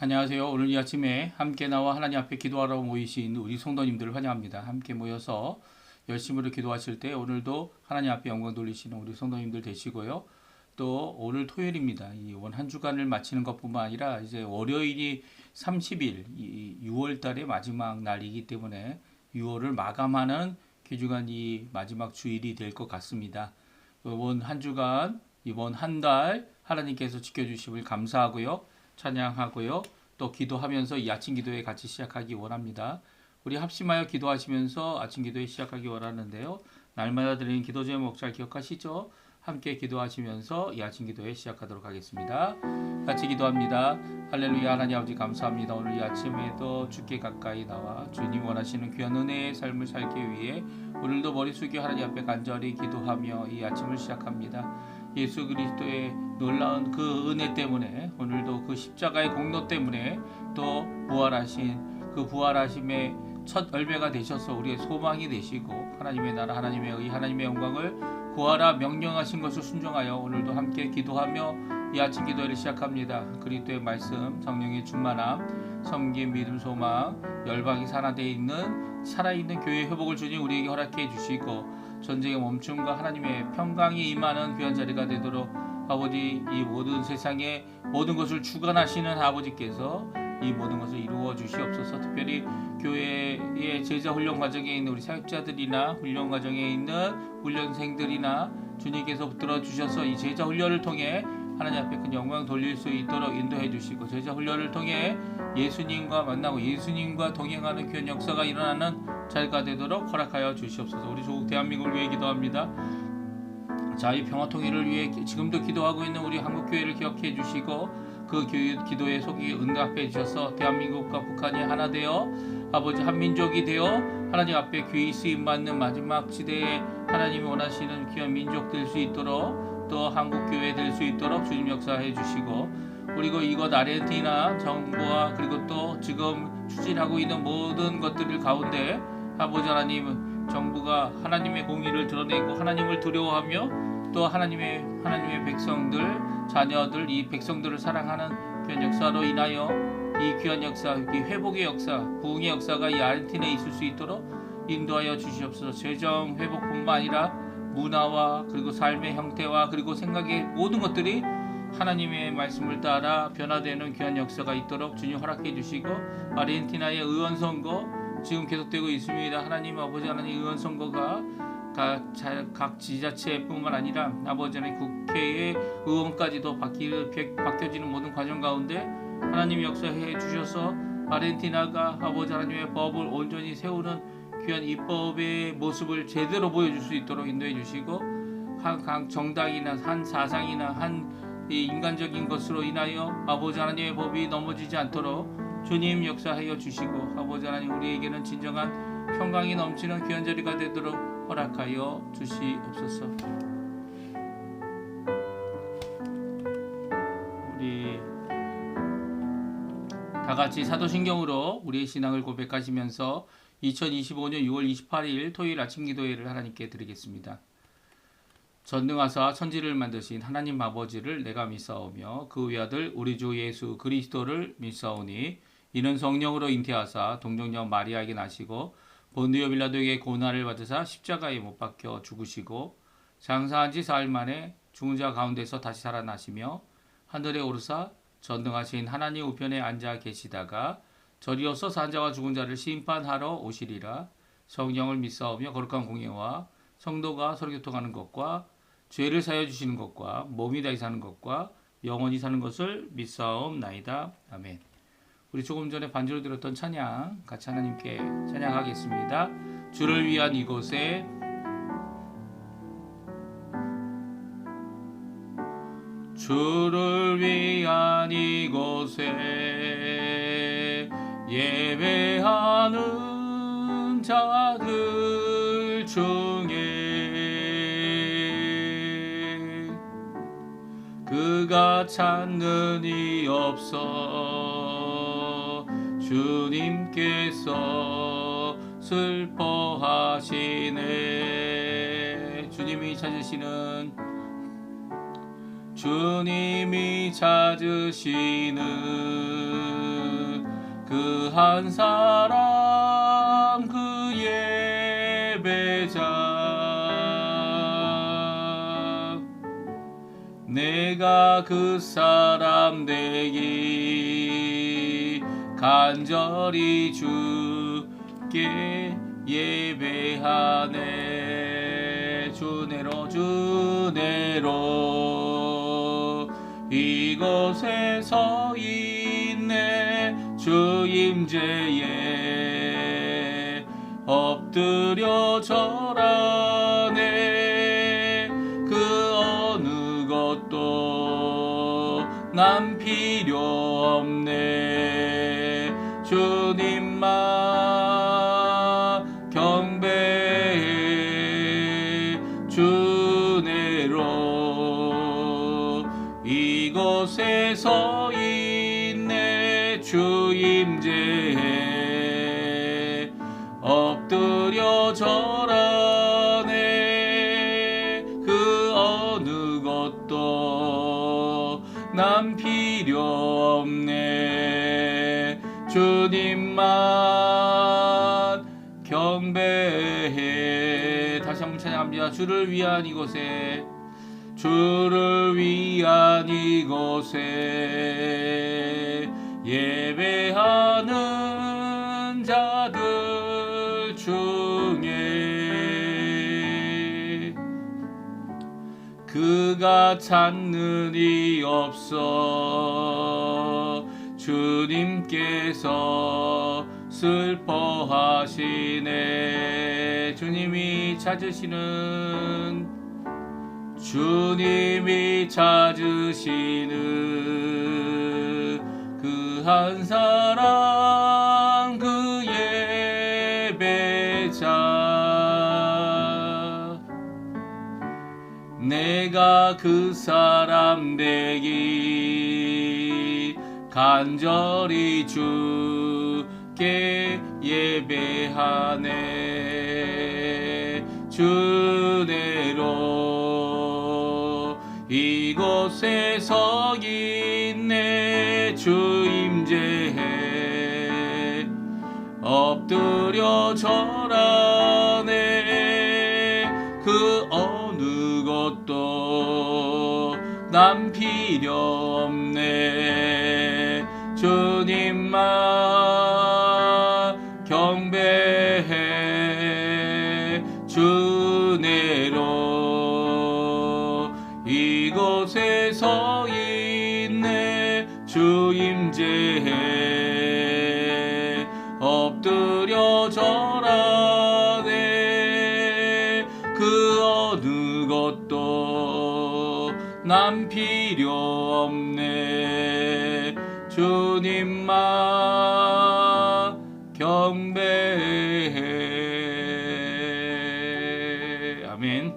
안녕하세요. 오늘 이 아침에 함께 나와 하나님 앞에 기도하러 모이신 우리 성도님들을 환영합니다. 함께 모여서 열심으로 기도하실 때 오늘도 하나님 앞에 영광 돌리시는 우리 성도님들 되시고요. 또 오늘 토요일입니다. 이 원 한 주간을 마치는 것뿐만 아니라 이제 월요일이 30일, 6월 달의 마지막 날이기 때문에 6월을 마감하는 귀중한 이 마지막 주일이 될 것 같습니다. 이번 한 주간, 이번 한 달 하나님께서 지켜주심을 감사하고요. 찬양하고요. 또 기도하면서 이 아침 기도회 같이 시작하기 원합니다. 우리 합심하여 기도하시면서 아침 기도회 시작하기 원하는데요. 날마다 드리는 기도 제목 잘 기억하시죠? 함께 기도하시면서 이 아침 기도회 시작하도록 하겠습니다. 같이 기도합니다. 할렐루야. 하나님 아버지 감사합니다. 오늘 이 아침에도 주께 가까이 나와 주님 원하시는 귀한 은혜의 삶을 살기 위해 오늘도 머리 숙여 하나님 앞에 간절히 기도하며 이 아침을 시작합니다. 예수 그리스도의 놀라운 그 은혜 때문에 오늘도 그 십자가의 공로 때문에 또 부활하신 그 부활하심의 첫 열매가 되셔서 우리의 소망이 되시고 하나님의 나라 하나님의 의 하나님의 영광을 구하라 명령하신 것을 순종하여 오늘도 함께 기도하며 이 아침 기도회를 시작합니다. 그리스도의 말씀 성령의 충만함 섬김 믿음 소망 열방이 산화되어 있는 살아있는 교회의 회복을 주님 우리에게 허락해 주시고 전쟁의 멈춤과 하나님의 평강이 임하는 귀한 자리가 되도록 아버지 이 모든 세상의 모든 것을 주관하시는 아버지께서 이 모든 것을 이루어 주시옵소서. 특별히 교회의 제자 훈련 과정에 있는 우리 사역자들이나 훈련 과정에 있는 훈련생들이나 주님께서 붙들어 주셔서 이 제자 훈련을 통해 하나님 앞에 큰 영광 돌릴 수 있도록 인도해 주시고 제자 훈련을 통해 예수님과 만나고 예수님과 동행하는 귀한 역사가 일어나는 자리가 되도록 허락하여 주시옵소서. 우리 조국 대한민국을 위해 기도합니다. 자, 이 평화 통일을 위해 지금도 기도하고 있는 우리 한국교회를 기억해 주시고 그 기도의 속이 응답해 주셔서 대한민국과 북한이 하나 되어 아버지 한민족이 되어 하나님 앞에 귀히 쓰임 받는 마지막 시대에 하나님이 원하시는 귀한 민족 될 수 있도록 또 한국교회 될 수 있도록 주님 역사해 주시고 그리고 이곳 아르헨티나 정부와 그리고 또 지금 추진하고 있는 모든 것들 가운데 아버지 하나님 정부가 하나님의 공의를 드러내고 하나님을 두려워하며 또 하나님의 백성들 자녀들 이 백성들을 사랑하는 귀한 역사로 인하여 이 귀한 역사 이 회복의 역사 부흥의 역사가 이 아르헨티나에 있을 수 있도록 인도하여 주시옵소서. 재정 회복뿐만 아니라 문화와 그리고 삶의 형태와 그리고 생각의 모든 것들이 하나님의 말씀을 따라 변화되는 귀한 역사가 있도록 주님 허락해 주시고 아르헨티나의 의원 선거 지금 계속되고 있습니다. 하나님 아버지 하나님 의원 선거가 각 지자체뿐만 아니라 아버지 하나님 국회의 의원까지도 바뀌어지는 모든 과정 가운데 하나님 역사해 주셔서 아르헨티나가 아버지 하나님의 법을 온전히 세우는 귀한 입법의 모습을 제대로 보여줄 수 있도록 인도해 주시고 한 정당이나 한 사상이나 한 인간적인 것으로 인하여 아버지 하나님의 법이 넘어지지 않도록 주님 역사하여 주시고 아버지 하나님 우리에게는 진정한 평강이 넘치는 귀한 자리가 되도록 허락하여 주시옵소서. 우리 다같이 사도신경으로 우리의 신앙을 고백하시면서 2025년 6월 28일 토요일 아침 기도회를 하나님께 드리겠습니다. 전능하사 천지를 만드신 하나님 아버지를 내가 믿사오며 그 외아들 우리 주 예수 그리스도를 믿사오니 이는 성령으로 잉태하사 동정녀 마리아에게 나시고 본디오 빌라도에게 고난을 받으사 십자가에 못 박혀 죽으시고 장사한 지 사흘 만에 죽은 자 가운데서 다시 살아나시며 하늘에 오르사 전능하신 하나님 우편에 앉아 계시다가 저리로서 산 자와 죽은 자를 심판하러 오시리라. 성령을 믿사오며 거룩한 공예와 성도가 서로 교통하는 것과 죄를 사여 주시는 것과 몸이 다시 사는 것과 영원히 사는 것을 믿사옵나이다. 아멘. 우리 조금 전에 반주로 들었던 찬양 같이 하나님께 찬양하겠습니다. 주를 위한 이곳에 주를 위한 이곳에 예배하는 자들 중에 그가 찾는 이 없어 주님께서 슬퍼하시네. 주님이 찾으시는 그 한 사람 그 예배자 내가 그 사람 되기 간절히 주께 예배하네 주내로 이곳에 서 있네 주 임재에 엎드려 절하네 그 어느 것도 난 필요 없네 주님만 경배해 주내로 이곳에 서 있네 주 임재에 엎드려 절하네 그 어느 것도 난 필요 없네 주님만 경배해 다시 한번 찬양합니다 주를 위한 이곳에 예배하는 자들 중에 그가 찾는 이 없어 주님께서 슬퍼하시네 주님이 찾으시는 그 한 사람 그 예배자 내가 그 사람 되기 간절히 주께 예배하네 주내로 이곳에 서 있네 주 임재에 엎드려 절하네 그 어느 것도 난 필요 없네 주님만 경배해 주내로 이곳에 서 있네 주 임재에 엎드려 절하네 그 어느 것도 난 필요 없네 주님만 경배해 아멘.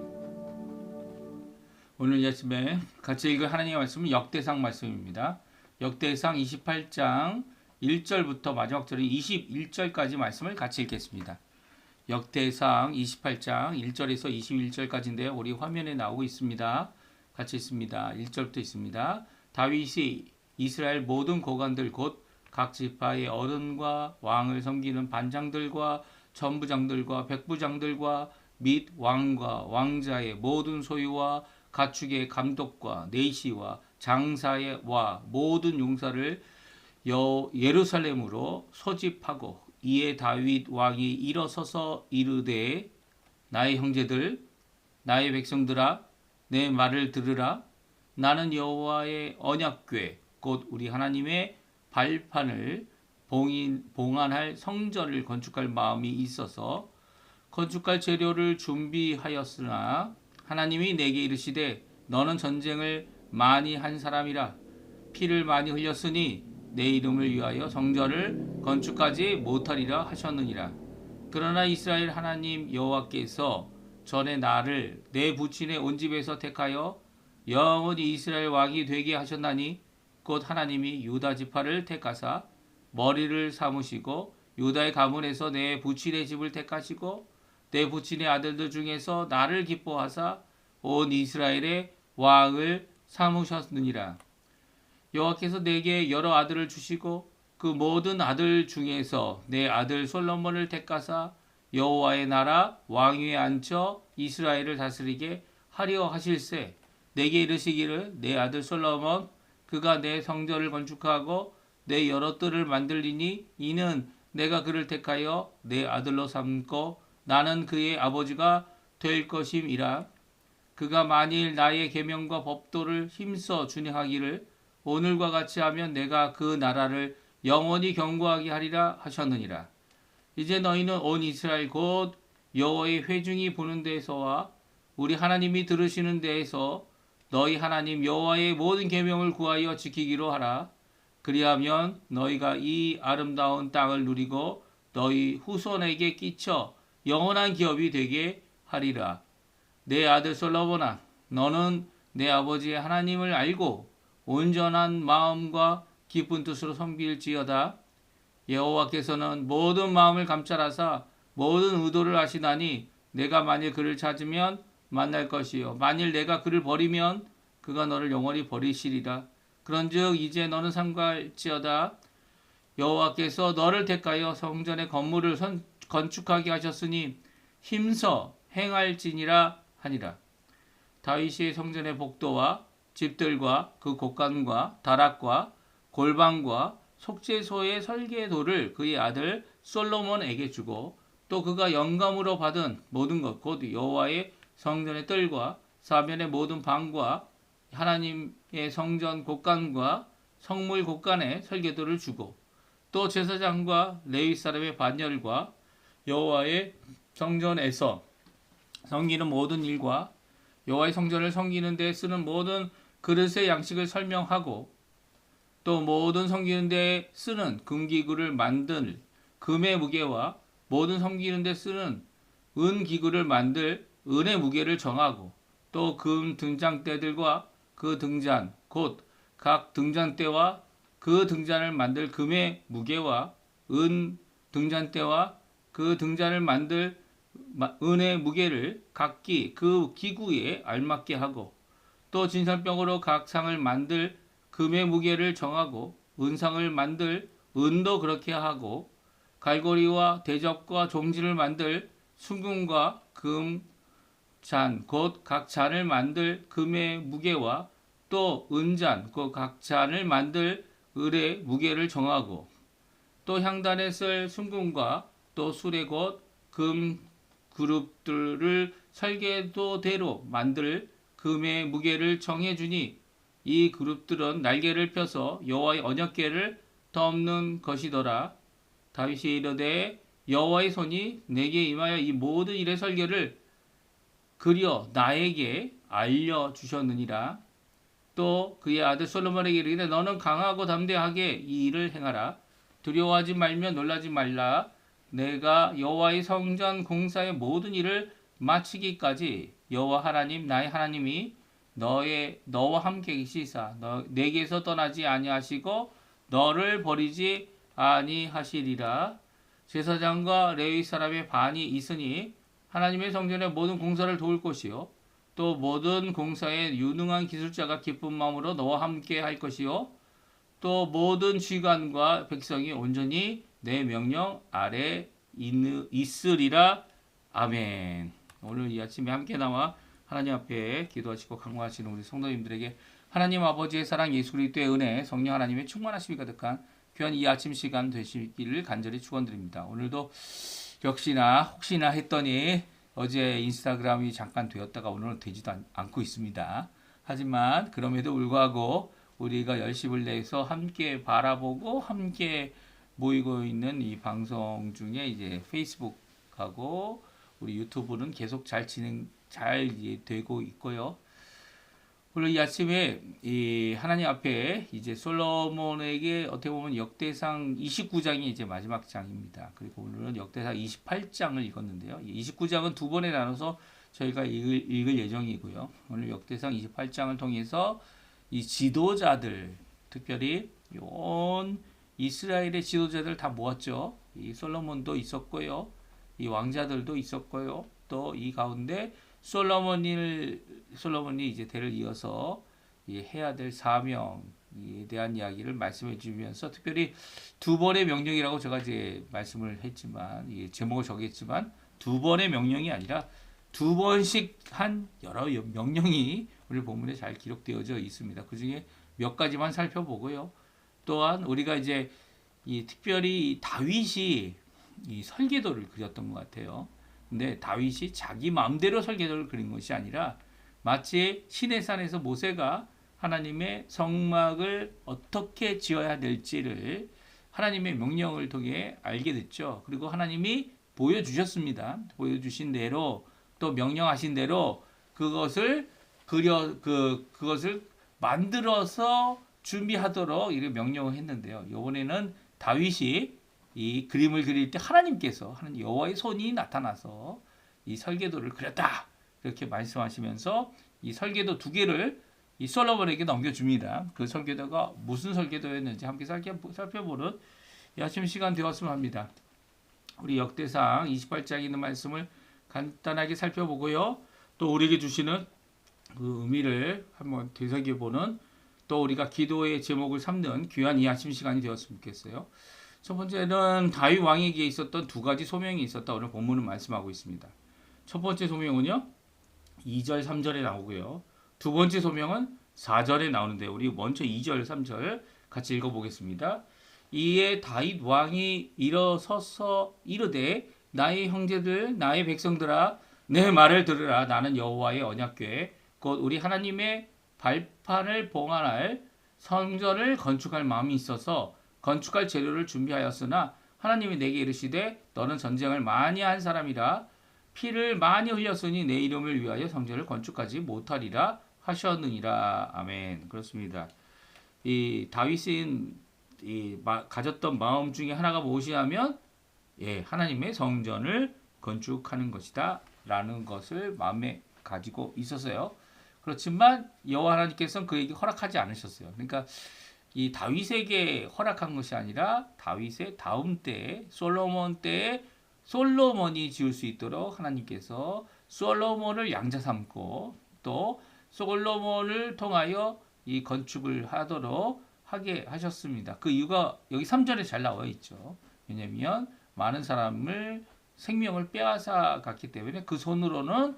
오늘 아침에 같이 읽을 하나님의 말씀은 역대상 말씀입니다. 역대상 28장 1절부터 마지막 절인 21절까지 말씀을 같이 읽겠습니다. 역대상 28장 1절에서 21절까지인데요. 우리 화면에 나오고 있습니다. 같이 있습니다. 1절부터 있습니다. 다윗이 이스라엘 모든 고관들 곧 각 지파의 어른과 왕을 섬기는 반장들과 전부장들과 백부장들과 및 왕과 왕자의 모든 소유와 가축의 감독과 내시와 장사의 와 모든 용사를 예루살렘으로 소집하고 이에 다윗 왕이 일어서서 이르되 나의 형제들 나의 백성들아 내 말을 들으라 나는 여호와의 언약궤 곧 우리 하나님의 발판을 봉안할 성전을 건축할 마음이 있어서 건축할 재료를 준비하였으나 하나님이 내게 이르시되 너는 전쟁을 많이 한 사람이라 피를 많이 흘렸으니 내 이름을 위하여 성전을 건축하지 못하리라 하셨느니라. 그러나 이스라엘 하나님 여호와께서 전에 나를 내 부친의 온 집에서 택하여 영원히 이스라엘 왕이 되게 하셨나니 곧 하나님이 유다 지파를 택하사 머리를 삼으시고 유다의 가문에서 내 부친의 집을 택하시고 내 부친의 아들들 중에서 나를 기뻐하사 온 이스라엘의 왕을 삼으셨느니라. 여호와께서 내게 여러 아들을 주시고 그 모든 아들 중에서 내 아들 솔로몬을 택하사 여호와의 나라 왕위에 앉혀 이스라엘을 다스리게 하려 하실세. 내게 이르시기를 내 아들 솔로몬 그가 내 성전을 건축하고 내 여러 뜰을 만들리니 이는 내가 그를 택하여 내 아들로 삼고 나는 그의 아버지가 될 것임이라. 그가 만일 나의 계명과 법도를 힘써 준행하기를 오늘과 같이 하면 내가 그 나라를 영원히 견고하게 하리라 하셨느니라. 이제 너희는 온 이스라엘 곧 여호와의 회중이 보는 데에서와 우리 하나님이 들으시는 데에서 너희 하나님 여호와의 모든 계명을 구하여 지키기로 하라. 그리하면 너희가 이 아름다운 땅을 누리고 너희 후손에게 끼쳐 영원한 기업이 되게 하리라. 내 아들 솔로몬아, 너는 내 아버지의 하나님을 알고 온전한 마음과 기쁜 뜻으로 섬길지어다. 여호와께서는 모든 마음을 감찰하사 모든 의도를 아시나니 내가 만일 그를 찾으면 만날 것이요 만일 내가 그를 버리면 그가 너를 영원히 버리시리라. 그런즉 이제 너는 삼갈지어다. 여호와께서 너를 택하여 성전의 건물을 건축하게 하셨으니 힘써 행할지니라 하니라. 다윗이 성전의 복도와 집들과 그 곳간과 다락과 골방과 속죄소의 설계도를 그의 아들 솔로몬에게 주고 또 그가 영감으로 받은 모든 것 곧 여호와의 성전의 뜰과 사면의 모든 방과 하나님의 성전 곳간과 성물 곳간의 설계도를 주고 또 제사장과 레위 사람의 반열과 여호와의 성전에서 섬기는 모든 일과 여호와의 성전을 섬기는 데 쓰는 모든 그릇의 양식을 설명하고 또 모든 섬기는 데 쓰는 금기구를 만들 금의 무게와 모든 섬기는 데 쓰는 은기구를 만들 은의 무게를 정하고 또 금 등잔대들과 그 등잔 곧 각 등잔대와 그 등잔을 만들 금의 무게와 은 등잔대와 그 등잔을 만들 은의 무게를 각기 그 기구에 알맞게 하고 또 진설병으로 각 상을 만들 금의 무게를 정하고 은상을 만들 은도 그렇게 하고 갈고리와 대접과 종지를 만들 순금과 금 잔 곧 각 잔을 만들 금의 무게와 또 은잔 곧 각 잔을 만들 을의 무게를 정하고 또 향단에 쓸 순금과 또 수레 곧 금 그룹들을 설계도대로 만들 금의 무게를 정해주니 이 그룹들은 날개를 펴서 여호와의 언약궤를 덮는 것이더라. 다윗이 이르되 여호와의 손이 내게 임하여 이 모든 일의 설계를 그려 나에게 알려주셨느니라. 또 그의 아들 솔로몬에게 이르기를 너는 강하고 담대하게 이 일을 행하라. 두려워하지 말며 놀라지 말라. 내가 여호와의 성전 공사의 모든 일을 마치기까지 여호와 하나님 나의 하나님이 너와 함께 계시사 내게서 떠나지 아니하시고 너를 버리지 아니하시리라. 제사장과 레위 사람의 반이 있으니 하나님의 성전의 모든 공사를 도울 것이요 또 모든 공사에 유능한 기술자가 기쁜 마음으로 너와 함께 할 것이요 또 모든 쥐관과 백성이 온전히 내 명령 아래 있으리라. 아멘. 오늘 이 아침에 함께 나와 하나님 앞에 기도하시고 강구하시는 우리 성도님들에게 하나님 아버지의 사랑 예수 그리스도의 은혜 성령 하나님의 충만하심이 가득한 귀한 이 아침 시간 되시기를 간절히 축원드립니다. 오늘도 역시나 혹시나 했더니 어제 인스타그램이 잠깐 되었다가 오늘은 되지도 않고 있습니다. 하지만 그럼에도 불구하고 우리가 열심을 내서 함께 바라보고 함께 모이고 있는 이 방송 중에 이제 페이스북하고 우리 유튜브는 계속 잘 되고 있고요. 오늘 이 아침에 이 하나님 앞에 이제 솔로몬에게 어떻게 보면 역대상 29장이 이제 마지막 장입니다. 그리고 오늘은 역대상 28장을 읽었는데요. 29장은 두 번에 나눠서 저희가 읽을 예정이고요. 오늘 역대상 28장을 통해서 이 지도자들, 특별히 온 이스라엘의 지도자들 다 모았죠. 이 솔로몬도 있었고요. 이 왕자들도 있었고요. 또 이 가운데 솔로몬이 이제 대를 이어서 해야 될 사명을 이에 대한 이야기를 말씀해 주면서 특별히 두 번의 명령이라고 제가 이제 말씀을 했지만 이 제목을 정했지만 두 번의 명령이 아니라 두 번씩 한 여러 명령이 우리 본문에 잘 기록되어져 있습니다. 그 중에 몇 가지만 살펴보고요. 또한 우리가 이제 이 특별히 다윗이 이 설계도를 그렸던 것 같아요. 근데 다윗이 자기 마음대로 설계도를 그린 것이 아니라 마치 시내산에서 모세가 하나님의 성막을 어떻게 지어야 될지를 하나님의 명령을 통해 알게 됐죠. 그리고 하나님이 보여주셨습니다. 보여주신 대로 또 명령하신 대로 그것을 그것을 만들어서 준비하도록 이렇게 명령을 했는데요. 이번에는 다윗이 이 그림을 그릴 때 하나님께서 하나님 여호와의 손이 나타나서 이 설계도를 그렸다. 이렇게 말씀하시면서 이 설계도 두 개를 이 솔로몬에게 넘겨줍니다. 그 설계도가 무슨 설계도였는지 함께 살펴보는 이 아침 시간 되었으면 합니다. 우리 역대상 28장에 있는 말씀을 간단하게 살펴보고요. 또 우리에게 주시는 그 의미를 한번 되새겨보는 또 우리가 기도의 제목을 삼는 귀한 이 아침 시간이 되었으면 좋겠어요. 첫 번째는 다윗 왕에게 있었던 두 가지 소명이 있었다. 오늘 본문은 말씀하고 있습니다. 첫 번째 소명은요. 2절, 3절에 나오고요. 두 번째 소명은 4절에 나오는데 우리 먼저 2절, 3절 같이 읽어보겠습니다. 이에 다윗 왕이 일어서서 이르되 나의 형제들 나의 백성들아 내 말을 들으라. 나는 여호와의 언약궤 곧 우리 하나님의 발판을 봉안할 성전을 건축할 마음이 있어서 건축할 재료를 준비하였으나 하나님이 내게 이르시되 너는 전쟁을 많이 한 사람이라 피를 많이 흘렸으니 내 이름을 위하여 성전을 건축하지 못하리라 하셨느니라. 아멘. 그렇습니다. 이 다윗은 가졌던 마음 중에 하나가 무엇이냐면 하나님의 성전을 건축하는 것이다 라는 것을 마음에 가지고 있었어요. 그렇지만 여호와 하나님께서는 그에게 허락하지 않으셨어요. 그러니까 이 다윗에게 허락한 것이 아니라 다윗의 다음 때에 솔로몬 때에 솔로몬이 지을 수 있도록 하나님께서 솔로몬을 양자 삼고 또 솔로몬을 통하여 이 건축을 하도록 하게 하셨습니다. 그 이유가 여기 3절에 잘 나와 있죠. 왜냐하면 많은 사람을 생명을 빼앗아 갔기 때문에 그 손으로는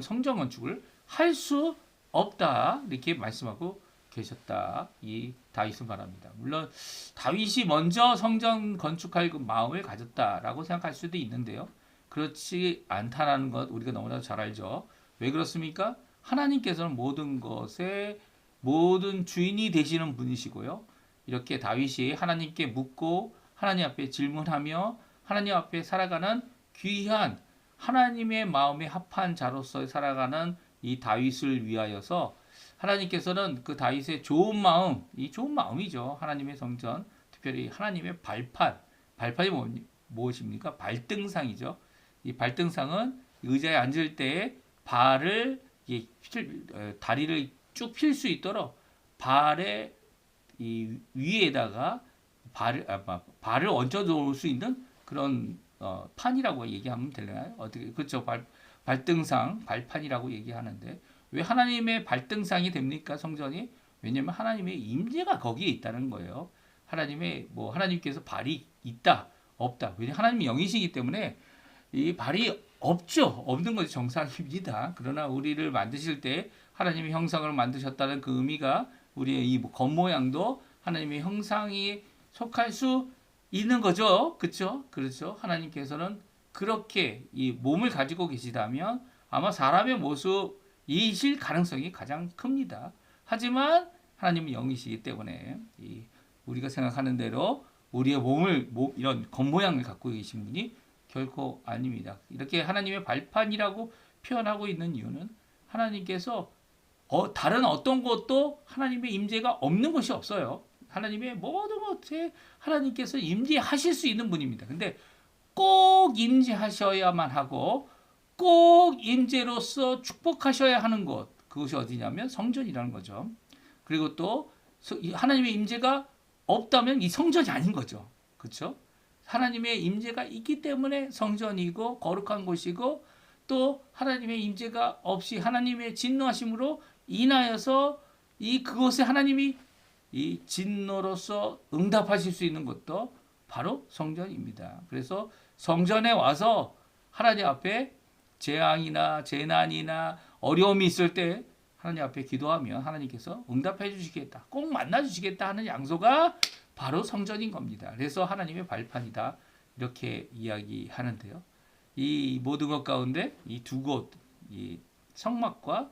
성전 건축을 할 수 없다 이렇게 말씀하고 계셨다. 이 다윗은 말합니다. 물론 다윗이 먼저 성전 건축할 그 마음을 가졌다라고 생각할 수도 있는데요. 그렇지 않다라는 것 우리가 너무나도 잘 알죠. 왜 그렇습니까? 하나님께서는 모든 것의 모든 주인이 되시는 분이시고요. 이렇게 다윗이 하나님께 묻고 하나님 앞에 질문하며 하나님 앞에 살아가는 귀한 하나님의 마음에 합한 자로서 살아가는 이 다윗을 위하여서 하나님께서는 그 다윗의 좋은 마음, 이 좋은 마음이죠. 하나님의 성전, 특별히 하나님의 발판이 무엇입니까? 발등상이죠. 이 발등상은 의자에 앉을 때 다리를 쭉 필 수 있도록 발의 이 위에다가 발을 얹어 놓을 수 있는 그런 판이라고 얘기하면 되나요? 어떻게 그렇죠? 발등상, 발판이라고 얘기하는데 왜 하나님의 발등상이 됩니까? 성전이? 왜냐하면 하나님의 임재가 거기에 있다는 거예요. 하나님께서 발이 있다, 없다. 왜냐하면 하나님이 영이시기 때문에 이 발이 없죠. 없는 것이 정상입니다. 그러나 우리를 만드실 때 하나님의 형상을 만드셨다는 그 의미가 우리의 이 겉모양도 하나님의 형상이 속할 수 있는 거죠. 그렇죠? 그렇죠. 하나님께서는 그렇게 이 몸을 가지고 계시다면 아마 사람의 모습이실 가능성이 가장 큽니다. 하지만 하나님은 영이시기 때문에 우리가 생각하는 대로 우리의 이런 겉모양을 갖고 계신 분이 결코 아닙니다. 이렇게 하나님의 발판이라고 표현하고 있는 이유는 하나님께서 다른 어떤 것도 하나님의 임재가 없는 것이 없어요. 하나님의 모든 것에 하나님께서 임재하실 수 있는 분입니다. 근데 꼭 임재하셔야만 하고 꼭 임재로서 축복하셔야 하는 것, 그것이 어디냐면 성전이라는 거죠. 그리고 또 하나님의 임재가 없다면 이 성전이 아닌 거죠. 그렇죠? 하나님의 임재가 있기 때문에 성전이고 거룩한 곳이고 또 하나님의 임재가 없이 하나님의 진노하심으로 인하여서 그곳에 하나님이 이 진노로서 응답하실 수 있는 것도 바로 성전입니다. 그래서 성전에 와서 하나님 앞에 재앙이나 재난이나 어려움이 있을 때 하나님 앞에 기도하면 하나님께서 응답해 주시겠다, 꼭 만나 주시겠다 하는 양소가 바로 성전인 겁니다. 그래서 하나님의 발판이다 이렇게 이야기하는데요. 이 모든 것 가운데 이 두 곳, 이 성막과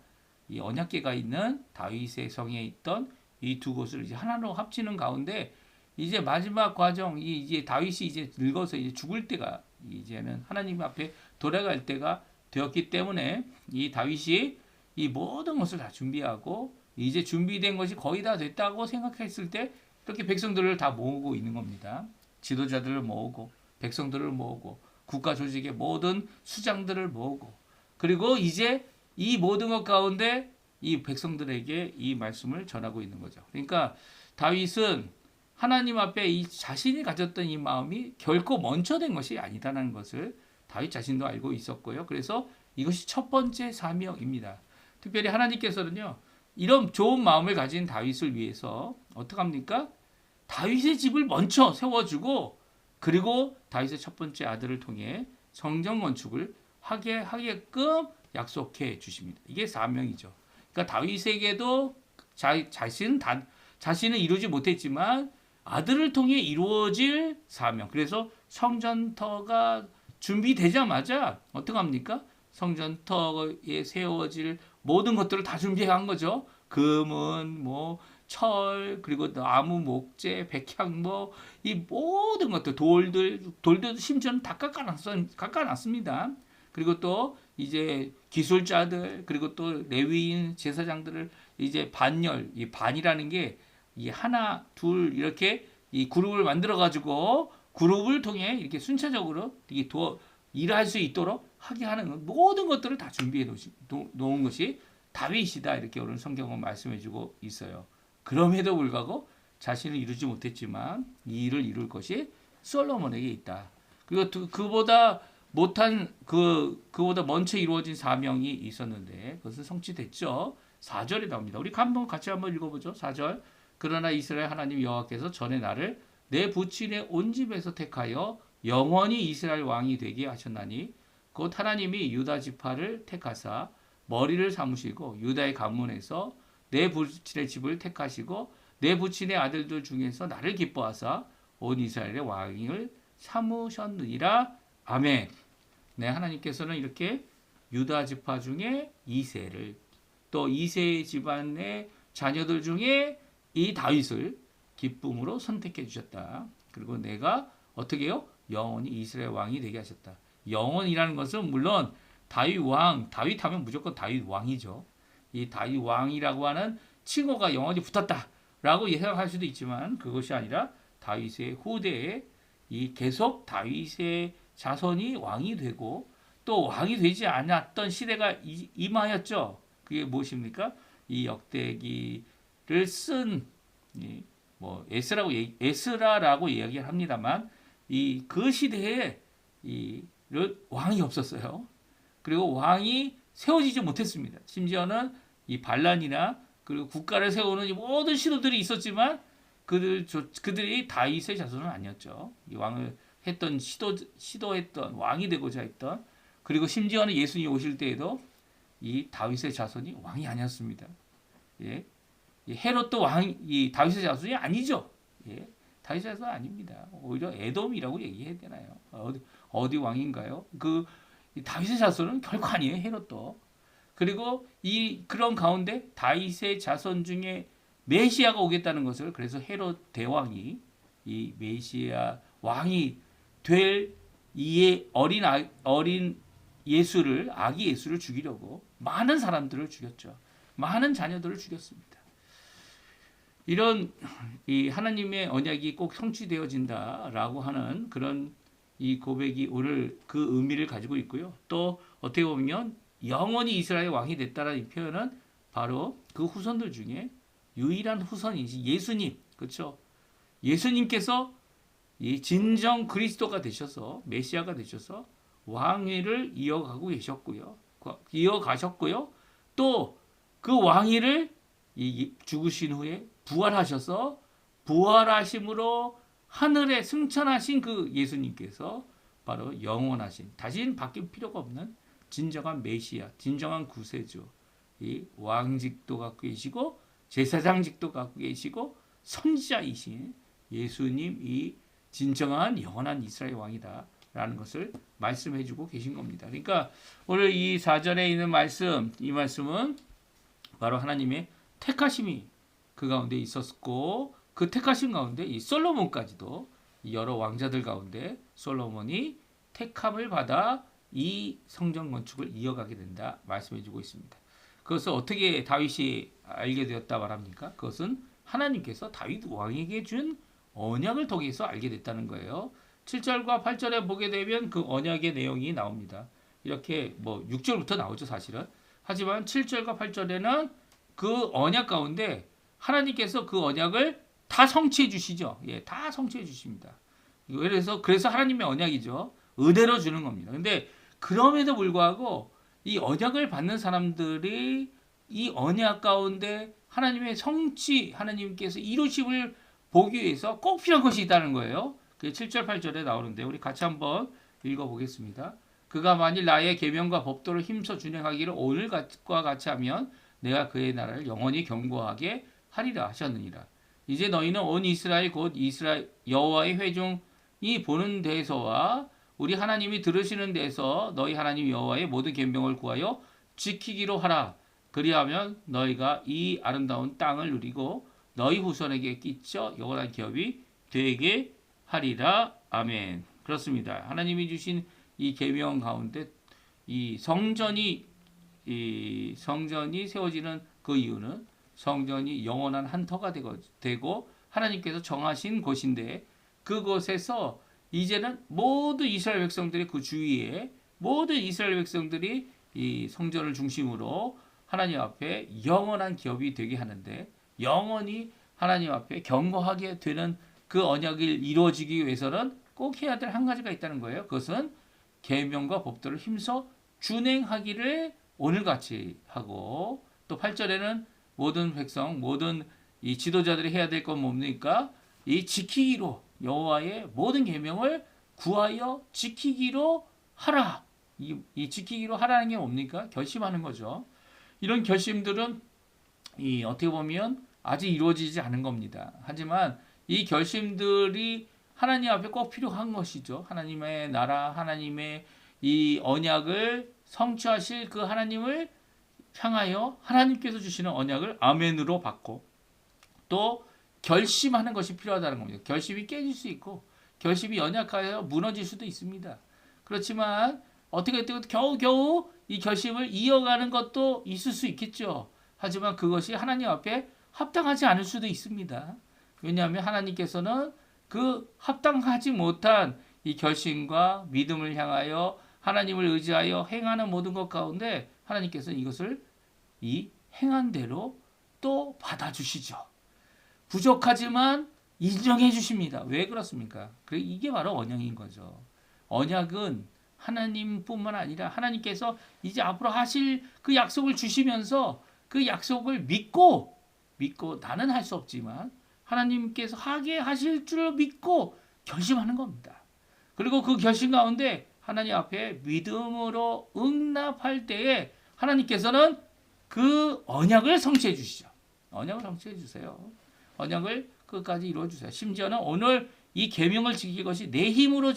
이 언약궤가 있는 다윗의 성에 있던 이 두 곳을 이제 하나로 합치는 가운데 이제 마지막 과정, 이제 다윗이 이제 늙어서 이제 죽을 때가 이제는 하나님 앞에 돌아갈 때가 되었기 때문에 이 다윗이 이 모든 것을 다 준비하고 이제 준비된 것이 거의 다 됐다고 생각했을 때 이렇게 백성들을 다 모으고 있는 겁니다. 지도자들을 모으고 백성들을 모으고 국가 조직의 모든 수장들을 모으고 그리고 이제 이 모든 것 가운데 이 백성들에게 이 말씀을 전하고 있는 거죠. 그러니까 다윗은 하나님 앞에 이 자신이 가졌던 이 마음이 결코 멈춰된 것이 아니다라는 것을 다윗 자신도 알고 있었고요. 그래서 이것이 첫 번째 사명입니다. 특별히 하나님께서는요, 이런 좋은 마음을 가진 다윗을 위해서 어떻게 합니까? 다윗의 집을 먼저 세워주고 그리고 다윗의 첫 번째 아들을 통해 성전 건축을 하게끔 약속해 주십니다. 이게 사명이죠. 그러니까 다윗에게도 자신은 이루지 못했지만 아들을 통해 이루어질 사명. 그래서 성전터가 준비되자마자 어떻게 합니까? 성전터에 세워질 모든 것들을 다 준비한 거죠. 금은 철, 그리고 나무, 목재, 백향, 이 모든 것들, 돌들도 심지어는 다 깎아놨습니다. 그리고 또 이제 기술자들, 그리고 또 레위인 제사장들을 이제 이 반이라는 게 이 하나, 둘 이렇게 이 그룹을 만들어 가지고 그룹을 통해 이렇게 순차적으로 일할 수 있도록 하게 하는 모든 것들을 다 준비해 놓은 것이 다윗이다 이렇게 오늘 성경은 말씀해주고 있어요. 그럼에도 불구하고 자신을 이루지 못했지만 이 일을 이룰 것이 솔로몬에게 있다. 그리고 그보다 먼저 이루어진 사명이 있었는데 그것은 성취됐죠. 4절에 나옵니다. 우리 같이 한번 읽어보죠. 4절. 그러나 이스라엘 하나님 여호와께서 전에 나를 내 부친의 온 집에서 택하여 영원히 이스라엘 왕이 되게 하셨나니 곧 하나님이 유다 지파를 택하사 머리를 삼으시고 유다의 가문에서 내 부친의 집을 택하시고 내 부친의 아들들 중에서 나를 기뻐하사 온 이스라엘의 왕을 삼으셨느니라. 아멘. 네, 하나님께서는 이렇게 유다 지파 중에 이새를 또 이새 집안의 자녀들 중에 이 다윗을 기쁨으로 선택해 주셨다. 그리고 내가 어떻게 해요? 영원히 이스라엘 왕이 되게 하셨다. 영원이라는 것은 물론 다윗 하면 무조건 다윗 왕이죠. 이 다윗 왕이라고 하는 칭호가 영원히 붙었다라고 생각할 수도 있지만 그것이 아니라 다윗의 후대에 이 계속 다윗의 자손이 왕이 되고 또 왕이 되지 않았던 시대가 임하였죠. 그게 무엇입니까? 이 역대기를 쓴 에스라라고 이야기를 합니다만 그 시대에 왕이 없었어요. 그리고 왕이 세워지지 못했습니다. 심지어는 이 반란이나 그리고 국가를 세우는 이 모든 시도들이 있었지만 그들이 다윗의 자손은 아니었죠. 이 왕을 했던 시도했던 왕이 되고자 했던 그리고 심지어는 예수님이 오실 때에도 이 다윗의 자손이 왕이 아니었습니다. 예. 헤롯도 이 다윗의 자손이 아니죠. 예. 다윗의 자손 아닙니다. 오히려 에돔이라고 얘기해야 되나요? 어디 왕인가요? 다윗의 자손은 결코 아니에요. 헤롯도. 그리고 그런 가운데 다윗의 자손 중에 메시아가 오겠다는 것을 그래서 헤롯 대왕이 이 메시아 왕이 될 이의 어린 아기 예수를 죽이려고 많은 사람들을 죽였죠. 많은 자녀들을 죽였습니다. 이런 이 하나님의 언약이 꼭 성취되어진다라고 하는 그런 이 고백이 오늘 그 의미를 가지고 있고요. 또 어떻게 보면 영원히 이스라엘 왕이 됐다라는 이 표현은 바로 그 후손들 중에 유일한 후손이지 예수님, 그렇죠? 예수님께서 이 진정 그리스도가 되셔서 메시아가 되셔서 왕위를 이어가셨고요. 또 그 왕위를 죽으신 후에 부활하셔서 부활하심으로 하늘에 승천하신 그 예수님께서 바로 영원하신, 다시는 바뀔 필요가 없는 진정한 메시아, 진정한 구세주, 이 왕직도 갖고 계시고 제사장직도 갖고 계시고 선지자이신 예수님, 이 진정한 영원한 이스라엘 왕이다 라는 것을 말씀해 주고 계신 겁니다. 그러니까 오늘 이 4절에 있는 말씀, 이 말씀은 바로 하나님의 택하심이 그 가운데 있었고, 그 택하심 가운데 이 솔로몬까지도, 여러 왕자들 가운데 솔로몬이 택함을 받아 이 성전 건축을 이어가게 된다 말씀해 주고 있습니다. 그것을 어떻게 다윗이 알게 되었다 말합니까? 그것은 하나님께서 다윗 왕에게 준 언약을 통해서 알게 됐다는 거예요. 7절과 8절에 보게 되면 그 언약의 내용이 나옵니다. 이렇게 6절부터 나오죠, 사실은. 하지만 7절과 8절에는 그 언약 가운데 하나님께서 그 언약을 다 성취해 주시죠. 예, 다 성취해 주십니다. 그래서 하나님의 언약이죠. 은혜로 주는 겁니다. 근데 그럼에도 불구하고 이 언약을 받는 사람들이 이 언약 가운데 하나님의 성취, 하나님께서 이루심을 보기 위해서 꼭 필요한 것이 있다는 거예요. 그게 7절, 8절에 나오는데 우리 같이 한번 읽어보겠습니다. 그가 만일 나의 계명과 법도를 힘써 준행하기를 오늘과 같이 하면 내가 그의 나라를 영원히 견고하게 하리라 하셨느니라. 이제 너희는 온 이스라엘 곧 이스라엘 여호와의 회중이 보는 데서와 우리 하나님이 들으시는 데서 너희 하나님 여호와의 모든 계명을 구하여 지키기로 하라. 그리하면 너희가 이 아름다운 땅을 누리고 너희 후손에게 끼쳐 영원한 기업이 되게 하리라. 아멘. 그렇습니다. 하나님이 주신 이 계명 가운데 이 성전이 세워지는 그 이유는 성전이 영원한 한터가 되고 하나님께서 정하신 곳인데, 그곳에서 이제는 모든 이스라엘 백성들이 그 주위에 모든 이스라엘 백성들이 이 성전을 중심으로 하나님 앞에 영원한 기업이 되게 하는데, 영원히 하나님 앞에 견고하게 되는 그 언약을 이루어지기 위해서는 꼭 해야 될 한 가지가 있다는 거예요. 그것은 계명과 법도를 힘써 준행하기를 오늘같이 하고, 또 8절에는 모든 백성, 모든 이 지도자들이 해야 될 건 뭡니까? 이 지키기로, 여호와의 모든 계명을 구하여 지키기로 하라. 이 지키기로 하라는 게 뭡니까? 결심하는 거죠. 이런 결심들은 어떻게 보면 아직 이루어지지 않은 겁니다. 하지만 이 결심들이 하나님 앞에 꼭 필요한 것이죠. 하나님의 나라, 하나님의 이 언약을 성취하실 그 하나님을 향하여 하나님께서 주시는 언약을 아멘으로 받고, 또 결심하는 것이 필요하다는 겁니다. 결심이 깨질 수 있고 결심이 연약하여 무너질 수도 있습니다. 그렇지만 어떻게 겨우겨우 이 결심을 이어가는 것도 있을 수 있겠죠. 하지만 그것이 하나님 앞에 합당하지 않을 수도 있습니다. 왜냐하면 하나님께서는 그 합당하지 못한 이 결심과 믿음을 향하여 하나님을 의지하여 행하는 모든 것 가운데 하나님께서는 이것을 이 행한 대로 또 받아주시죠. 부족하지만 인정해 주십니다. 왜 그렇습니까? 이게 바로 언약인 거죠. 언약은 하나님뿐만 아니라 하나님께서 이제 앞으로 하실 그 약속을 주시면서 그 약속을 믿고 나는 할 수 없지만 하나님께서 하게 하실 줄 믿고 결심하는 겁니다. 그리고 그 결심 가운데 하나님 앞에 믿음으로 응답할 때에 하나님께서는 그 언약을 성취해 주시죠. 언약을 성취해 주세요. 언약을 끝까지 이루어 주세요. 심지어는 오늘 이 계명을 지킬 것이 내 힘으로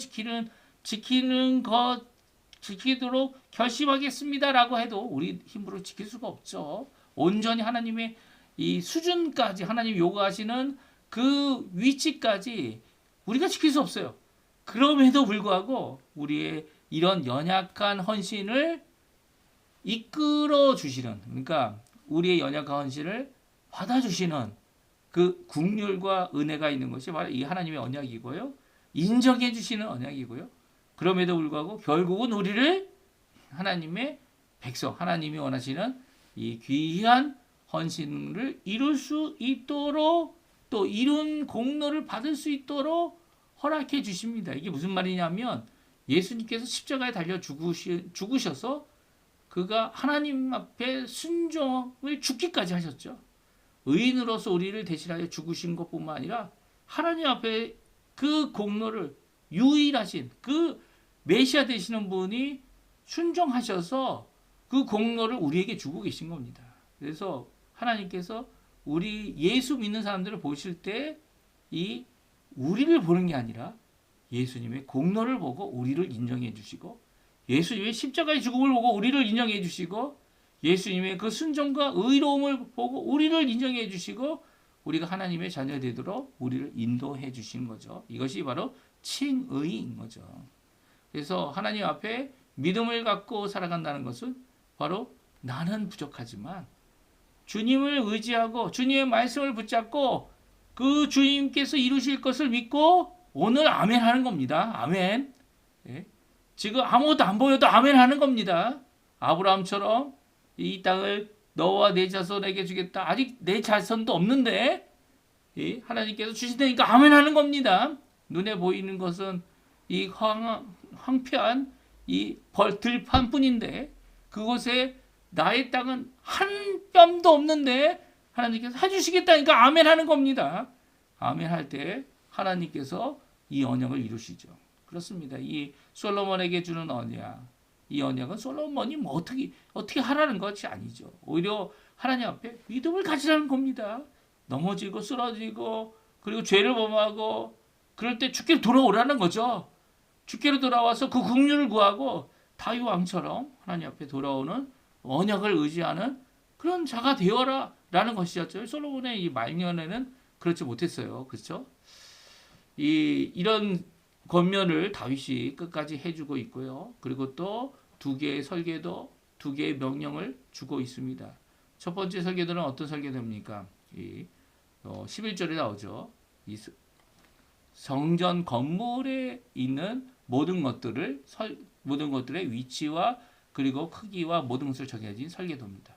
지키도록 결심하겠습니다라고 해도 우리 힘으로 지킬 수가 없죠. 온전히 하나님의 이 수준까지, 하나님 요구하시는 그 위치까지 우리가 지킬 수 없어요. 그럼에도 불구하고 우리의 이런 연약한 헌신을 이끌어 주시는, 그러니까 우리의 연약한 헌신을 받아주시는 그 긍휼과 은혜가 있는 것이 바로 이 하나님의 언약이고요. 인정해 주시는 언약이고요. 그럼에도 불구하고 결국은 우리를 하나님의 백성, 하나님이 원하시는 이 귀한 헌신을 이룰 수 있도록, 또 이룬 공로를 받을 수 있도록 허락해 주십니다. 이게 무슨 말이냐면 예수님께서 십자가에 달려 죽으셔서 그가 하나님 앞에 순종을 죽기까지 하셨죠. 의인으로서 우리를 대신하여 죽으신 것뿐만 아니라 하나님 앞에 그 공로를 유일하신 그 메시아 되시는 분이 순종하셔서 그 공로를 우리에게 주고 계신 겁니다. 그래서 하나님께서 우리 예수 믿는 사람들을 보실 때 이 우리를 보는 게 아니라 예수님의 공로를 보고 우리를 인정해 주시고 예수님의 십자가의 죽음을 보고 우리를 인정해 주시고 예수님의 그 순종과 의로움을 보고 우리를 인정해 주시고 우리가 하나님의 자녀 되도록 우리를 인도해 주신 거죠. 이것이 바로 칭의인 거죠. 그래서 하나님 앞에 믿음을 갖고 살아간다는 것은 바로 나는 부족하지만 주님을 의지하고 주님의 말씀을 붙잡고 그 주님께서 이루실 것을 믿고 오늘 아멘 하는 겁니다. 아멘. 예. 지금 아무것도 안 보여도 아멘 하는 겁니다. 아브라함처럼 이 땅을 너와 내 자손에게 주겠다. 아직 내 자손도 없는데 하나님께서 주신다니까 아멘 하는 겁니다. 눈에 보이는 것은 이 황폐한 이 들판뿐인데 그곳에 나의 땅은 한 뼘도 없는데 하나님께서 해주시겠다니까 아멘 하는 겁니다. 아멘 할 때 하나님께서 이 언약을 이루시죠. 그렇습니다. 이 솔로몬에게 주는 언약, 이 언약은 솔로몬이 뭐 어떻게 하라는 것이 아니죠. 오히려 하나님 앞에 믿음을 가지라는 겁니다. 넘어지고 쓰러지고 그리고 죄를 범하고 그럴 때 주께로 돌아오라는 거죠. 주께로 돌아와서 그 긍휼을 구하고 다윗 왕처럼 하나님 앞에 돌아오는 언약을 의지하는 그런 자가 되어라 라는 것이었죠. 솔로몬의 이 말년에는 그렇지 못했어요. 그렇죠? 이런 권면을 다윗이 끝까지 해주고 있고요. 그리고 또 두 개의 설계도, 두 개의 명령을 주고 있습니다. 첫 번째 설계도는 어떤 설계도입니까? 11절에 나오죠. 이 성전 건물에 있는 모든 것들의 위치와 그리고 크기와 모든 것을 정해진 설계도입니다.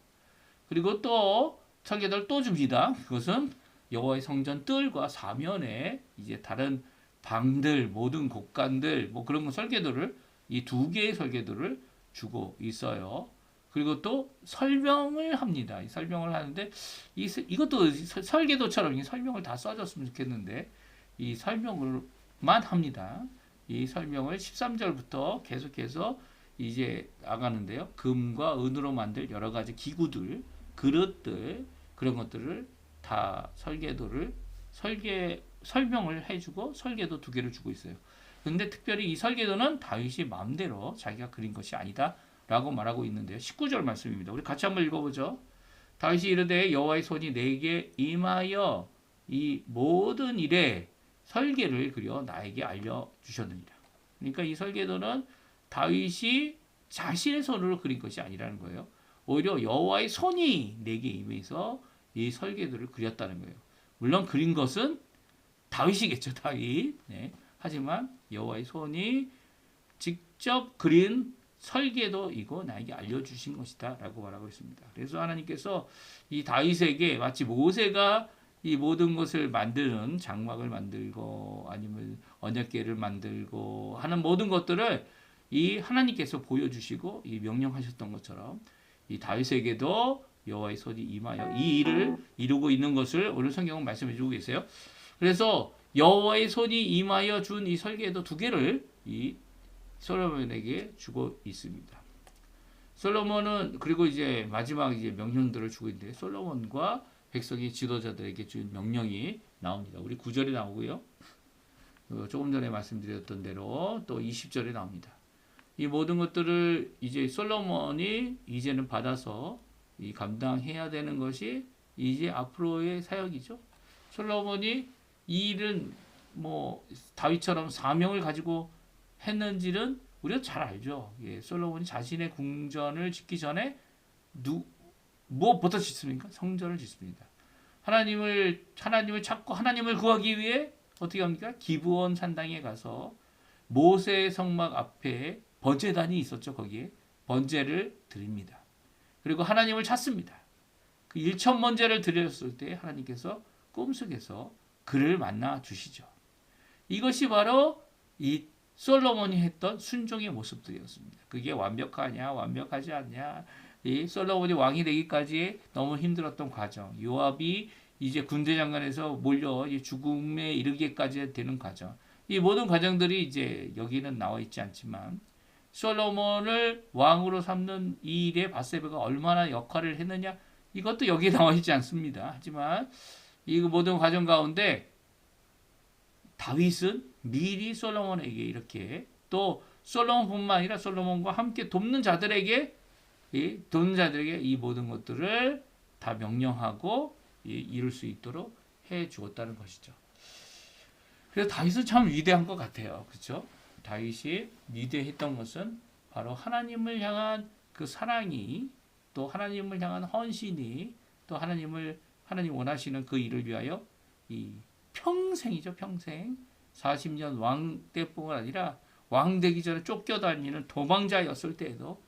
그리고 또 설계도를 또 줍니다. 그것은 여호와의 성전 뜰과 사면에 이제 다른 방들, 모든 곡간들, 뭐 그런 설계도를 이 두 개의 설계도를 주고 있어요. 그리고 또 설명을 합니다. 설명을 하는데 이것도 설계도처럼 설명을 다 써줬으면 좋겠는데 이 설명을만 합니다. 이 설명을 13절부터 계속해서 이제 나가는데요. 금과 은으로 만들 여러 가지 기구들, 그릇들 그런 것들을 다 설명을 해주고 설계도 두 개를 주고 있어요. 근데 특별히 이 설계도는 다윗이 마음대로 자기가 그린 것이 아니다 라고 말하고 있는데요. 19절 말씀입니다. 우리 같이 한번 읽어보죠. 다윗이 이르되 여호와의 손이 내게 임하여 이 모든 일에 설계를 그려 나에게 알려주셨느니라. 그러니까 이 설계도는 다윗이 자신의 손으로 그린 것이 아니라는 거예요. 오히려 여호와의 손이 내게 임해서 이 설계도를 그렸다는 거예요. 물론 그린 것은 다윗이겠죠. 다윗. 네. 하지만 여호와의 손이 직접 그린 설계도이고 나에게 알려주신 것이다 라고 말하고 있습니다. 그래서 하나님께서 이 다윗에게 마치 모세가 이 모든 것을 만드는 장막을 만들고 아니면 언약궤를 만들고 하는 모든 것들을 이 하나님께서 보여주시고 이 명령하셨던 것처럼 이 다윗에게도 여호와의 손이 임하여 이 일을 이루고 있는 것을 오늘 성경은 말씀해 주고 계세요. 그래서 여호와의 손이 임하여 준 이 설계도 두 개를 이 솔로몬에게 주고 있습니다. 솔로몬은 그리고 이제 마지막 이제 명령들을 주고 있는데 솔로몬과 백성의 지도자들에게 준 명령이 나옵니다. 우리 9절에 나오고요. 조금 전에 말씀드렸던 대로 또 20절에 나옵니다. 이 모든 것들을 이제 솔로몬이 이제는 받아서 이 감당해야 되는 것이 이제 앞으로의 사역이죠. 솔로몬이 이 일은 뭐 다윗처럼 사명을 가지고 했는지는 우리가 잘 알죠. 예, 솔로몬이 자신의 궁전을 짓기 전에 무엇부터 짓습니까? 성전을 짓습니다. 하나님을 찾고 하나님을 구하기 위해 어떻게 합니까? 기브온 산당에 가서 모세의 성막 앞에 번제단이 있었죠. 거기에 번제를 드립니다. 그리고 하나님을 찾습니다. 그 1천 번제를 드렸을 때 하나님께서 꿈속에서 그를 만나 주시죠. 이것이 바로 이 솔로몬이 했던 순종의 모습들이었습니다. 그게 완벽하냐, 완벽하지 않냐, 이 솔로몬이 왕이 되기까지 너무 힘들었던 과정, 요압이 이제 군대 장관에서 몰려 이제 죽음에 이르기까지 되는 과정. 이 모든 과정들이 이제 여기는 나와 있지 않지만 솔로몬을 왕으로 삼는 이 일에 밧세바가 얼마나 역할을 했느냐 이것도 여기에 나와 있지 않습니다. 하지만 이 모든 과정 가운데 다윗은 미리 솔로몬에게 이렇게 또 솔로몬뿐만 아니라 솔로몬과 함께 돕는 자들에게 이 모든 것들을 다 명령하고 이룰 수 있도록 해 주었다는 것이죠. 그래서 다윗은 참 위대한 것 같아요. 그렇죠? 다윗이 위대했던 것은 바로 하나님을 향한 그 사랑이 또 하나님을 향한 헌신이 또 하나님 원하시는 그 일을 위하여 이 평생이죠. 평생 40년 왕 때뿐만 아니라 왕 되기 전에 쫓겨다니는 도망자였을 때에도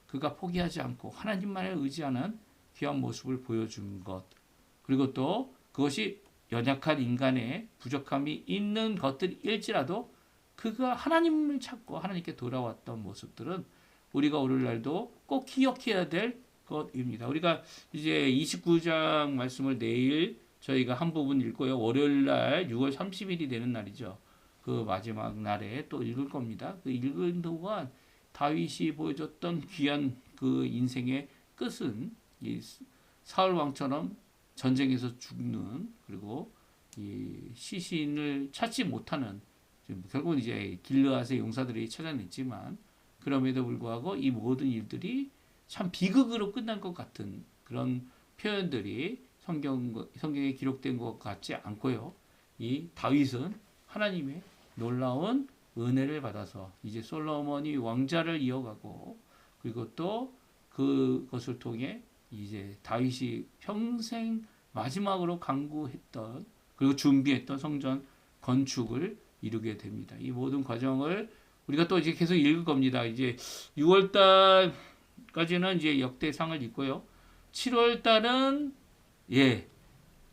그가 포기하지 않고 하나님만을 의지하는 귀한 모습을 보여준 것. 그리고 또 그것이 연약한 인간의 부족함이 있는 것들일지라도 그가 하나님을 찾고 하나님께 돌아왔던 모습들은 우리가 오늘날도 꼭 기억해야 될 것입니다. 우리가 이제 29장 말씀을 내일 저희가 한 부분 읽고요. 월요일날 6월 30일이 되는 날이죠. 그 마지막 날에 또 읽을 겁니다. 그 읽은 동안 다윗이 보여줬던 귀한 그 인생의 끝은 이 사울 왕처럼 전쟁에서 죽는 그리고 이 시신을 찾지 못하는 결국은 이제 길르앗의 용사들이 찾아냈지만 그럼에도 불구하고 이 모든 일들이 참 비극으로 끝난 것 같은 그런 표현들이 성경에 기록된 것 같지 않고요. 이 다윗은 하나님의 놀라운 은혜를 받아서 이제 솔로몬이 왕자를 이어가고 그리고 또 그것을 통해 이제 다윗이 평생 마지막으로 강구했던 그리고 준비했던 성전 건축을 이루게 됩니다. 이 모든 과정을 우리가 또 이제 계속 읽을 겁니다. 이제 6월 달까지는 이제 역대상을 읽고요. 7월 달은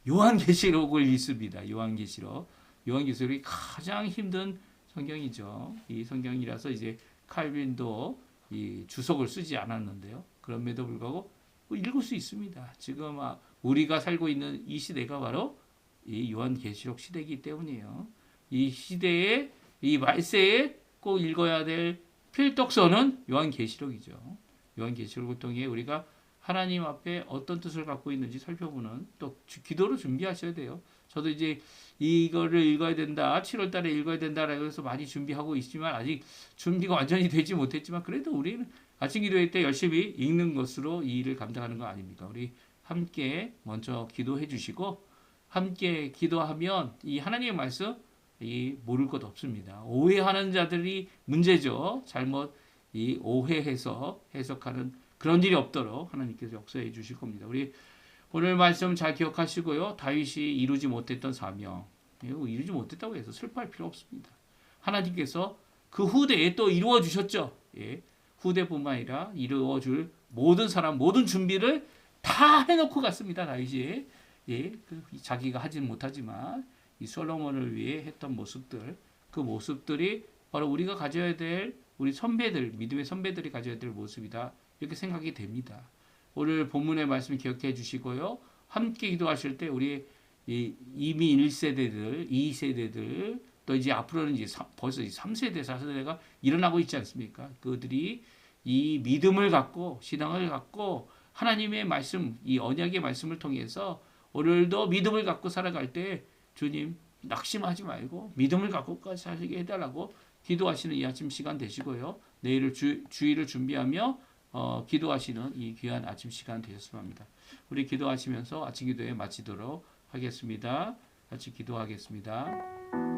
요한계시록을 읽습니다. 요한계시록이 가장 힘든 성경이죠. 이 성경이라서 이제 칼빈도 이 주석을 쓰지 않았는데요. 그럼에도 불구하고 읽을 수 있습니다. 지금 우리가 살고 있는 이 시대가 바로 이 요한계시록 시대이기 때문이에요. 이 시대에 이 말세에 꼭 읽어야 될 필독서는 요한계시록이죠. 요한계시록을 통해 우리가 하나님 앞에 어떤 뜻을 갖고 있는지 살펴보는 또 기도로 준비하셔야 돼요. 저도 이제 이거를 읽어야 된다, 7월 달에 읽어야 된다라고 해서 많이 준비하고 있지만 아직 준비가 완전히 되지 못했지만 그래도 우리는 아침 기도회 때 열심히 읽는 것으로 이 일을 감당하는 거 아닙니까? 우리 함께 먼저 기도해 주시고 함께 기도하면 이 하나님의 말씀 모를 것 없습니다. 오해하는 자들이 문제죠. 잘못 오해해서 해석하는 그런 일이 없도록 하나님께서 역사해 주실 겁니다. 우리 오늘 말씀 잘 기억하시고요. 다윗이 이루지 못했던 사명, 이루지 못했다고 해서 슬퍼할 필요 없습니다. 하나님께서 그 후대에 또 이루어 주셨죠. 후대뿐만 아니라 이루어 줄 모든 사람, 모든 준비를 다 해놓고 갔습니다. 다윗이 자기가 하진 못하지만 이 솔로몬을 위해 했던 모습들, 그 모습들이 바로 우리가 가져야 될 우리 선배들, 믿음의 선배들이 가져야 될 모습이다. 이렇게 생각이 됩니다. 오늘 본문의 말씀 기억해 주시고요. 함께 기도하실 때 우리 이미 1세대들, 2세대들, 또 이제 앞으로는 이제 벌써 3세대, 4세대가 일어나고 있지 않습니까? 그들이 이 믿음을 갖고, 신앙을 갖고, 하나님의 말씀, 이 언약의 말씀을 통해서 오늘도 믿음을 갖고 살아갈 때 주님 낙심하지 말고 믿음을 갖고까지 살게 해달라고 기도하시는 이 아침 시간 되시고요. 내일을 주일을 준비하며 기도하시는 이 귀한 아침 시간 되셨으면 합니다. 우리 기도하시면서 아침 기도에 마치도록 하겠습니다. 같이 기도하겠습니다.